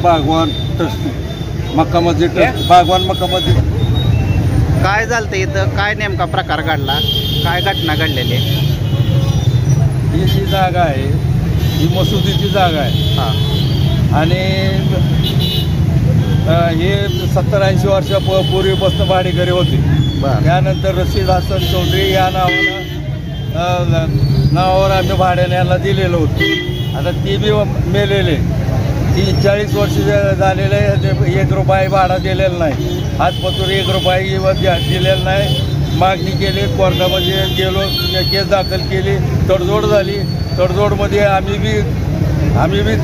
बागवान मक्का मस्जिद बागवान मक्का मस्जिद काय झालं इथं? काय नेमका प्रकार घडला? काय घटना घडलेली? ही जी जागा आहे ही मसुदीची जागा आहे. हां. आणि हे 70-80 वर्षापूर्वीपासून भाडेकरी होते. त्यानंतर रशीद हसन चौधरी या नावावर आम्ही भाड्याने यांना दिलेलं होतं. आता ती बी मेलेले 40 वर्ष झालेले 1 रुपया भाडा दिलेला नाही. आजपासून 1 रुपया दिलेला नाही. मागणी केली, कोर्टामध्ये गेलो, केस दाखल केली, तडजोड झाली. तडजोडमध्ये आम्ही बी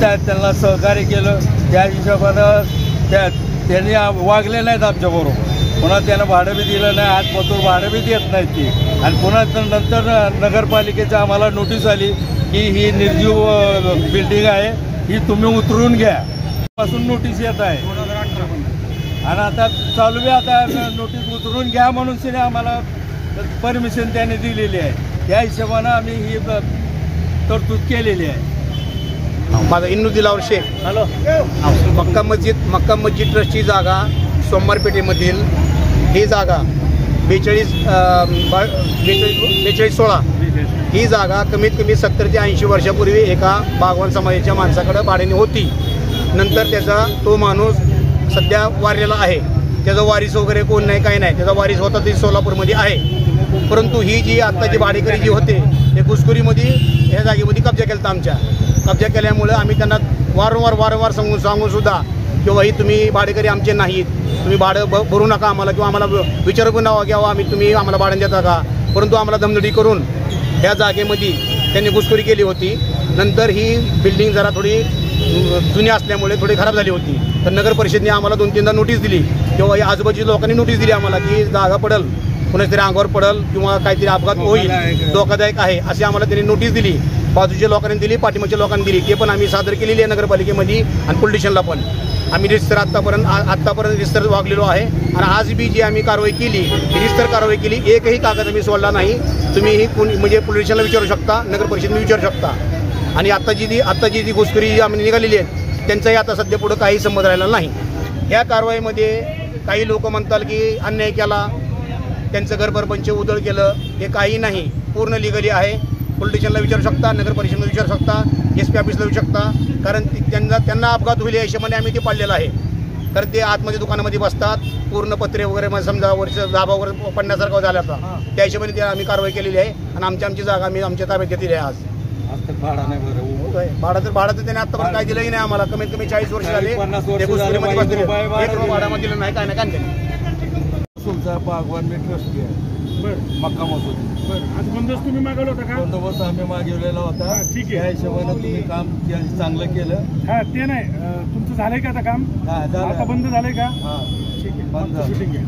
त्यांना सहकार्य केलं. त्या हिशोबानं त्यांनी वागले नाहीत आमच्याबरोबर. पुन्हा त्यांना भाडं बी दिलं नाही. आजपासून भाडं बी देत नाहीत ती. आणि पुन्हा नंतर नगरपालिकेचं आम्हाला नोटीस आली की ही निर्जीव बिल्डिंग आहे, ही तुम्ही उतरून घ्या पासून नोटीस येत आहे. आणि आता चालू बी आता नोटीस उतरून घ्या म्हणून तिने आम्हाला परमिशन त्याने दिलेली आहे. त्या हिशोबानं आम्ही ही तरतूद केलेली आहे. माझा इन्नू दिलावर शेख. हॅलो. मक्का मस्जिद ट्रस्टची जागा सोमवारपेठेमधील ही जागा 4216 ही जागा कमीत कमी 70 ते 80 वर्षापूर्वी एका बागवान समाजाच्या माणसाकडे भाड्याने होती. नंतर त्याचा तो माणूस सध्या वारलेला आहे. त्याचा वारीस वगैरे कोण नाही, काही नाही. त्याचा वारीस होता ते सोलापूरमध्ये आहे. परंतु ही जी आत्ताची भाडेकरी जी होते ते घुसखोरीमध्ये ह्या जागेमध्ये कब्जा केला. आमच्या कब्जा केल्यामुळे आम्ही त्यांना वारंवार सांगून सुद्धा किंवा ही तुम्ही भाडेकरी आमचे नाहीत, तुम्ही भाडं भरू नका आम्हाला, किंवा आम्हाला विचारू पण नावा घ्यावा आम्ही, तुम्ही आम्हाला भाडं देता का. परंतु आम्हाला दमदडी करून ह्या जागेमध्ये त्यांनी घुसखोरी केली होती. नंतर ही बिल्डिंग जरा थोडी जुनी असल्यामुळे थोडी खराब झाली होती. तर नगर परिषदेने आम्हाला 2-3दा नोटीस दिली किंवा या आजूबाजूच्या लोकांनी नोटीस दिली आम्हाला की जागा पडल, कोणाच तरी अंगावर पडल किंवा काहीतरी अपघात होईल, धोकादायक आहे अशी आम्हाला त्यांनी नोटीस दिली. बाजूच्या लोकांनी दिली, पाठीमागच्या लोकांनी दिली. ते पण आम्ही सादर केलेली आहे नगरपालिकेमध्ये आणि पोलीस स्टेशनला पण. आम्ही रिस्तर आत्तापर्यंत रिस्तर वागलेलो आहे. आणि आज बी जी आम्ही कारवाई केली, रिस्तर कारवाई केली, एकही कागद आम्ही सोडला नाही. तुम्ही ही म्हणजे पोलीस स्टेशनला विचारू शकता, नगर परिषदेने विचारू शकता. आणि आत्ताची जी घुसखोरी आम्ही निघालेली आहे त्यांचाही आता सध्या पुढं काही संबंध राहिला नाही. ह्या कारवाईमध्ये काही लोक म्हणतात की अन्याय केला, त्यांचं घर परपंच उधळ केलं, हे काही नाही. पूर्ण लिगली आहे. पोलीस स्टेशनला विचारू शकता, नगर परिषदेला विचारू शकता, SP ऑफिसला विचारू शकता. कारण त्यांना अपघात होईल या हिशोबाने आम्ही ते पाडलेलं आहे. कारण ते आतमध्ये दुकानामध्ये बसतात, पूर्ण पत्रे वगैरे समजा वर्ष धाबा वगैरे पडण्यासारखं झाला होता. त्या हिशोबाने आम्ही कारवाई केलेली आहे. आणि आमची जागा आम्ही आमच्या ताब्यात घेतलेली आहे. आज भाडा नाही बरं, भाडं तर त्याने आत्तापर्यंत काय दिलंही नाही आम्हाला. कमीत कमी 40 वर्ष झाले भाडामध्ये दिलं नाही, काय नाही. तुमचा बागवान मी ट्रस्टी आहे मक्का मसूद. आज बंदोबस्त तुम्ही मागवला होता का? बंदोबस्त आम्ही मागवलेला होता. ठीक आहे. त्या हिशोबानं तुम्ही काम चांगलं केलं. हा ते नाही, तुमचं झालंय का आता काम? आता बंद झालंय का? हा ठीक आहे, बंद शूटिंग आहे.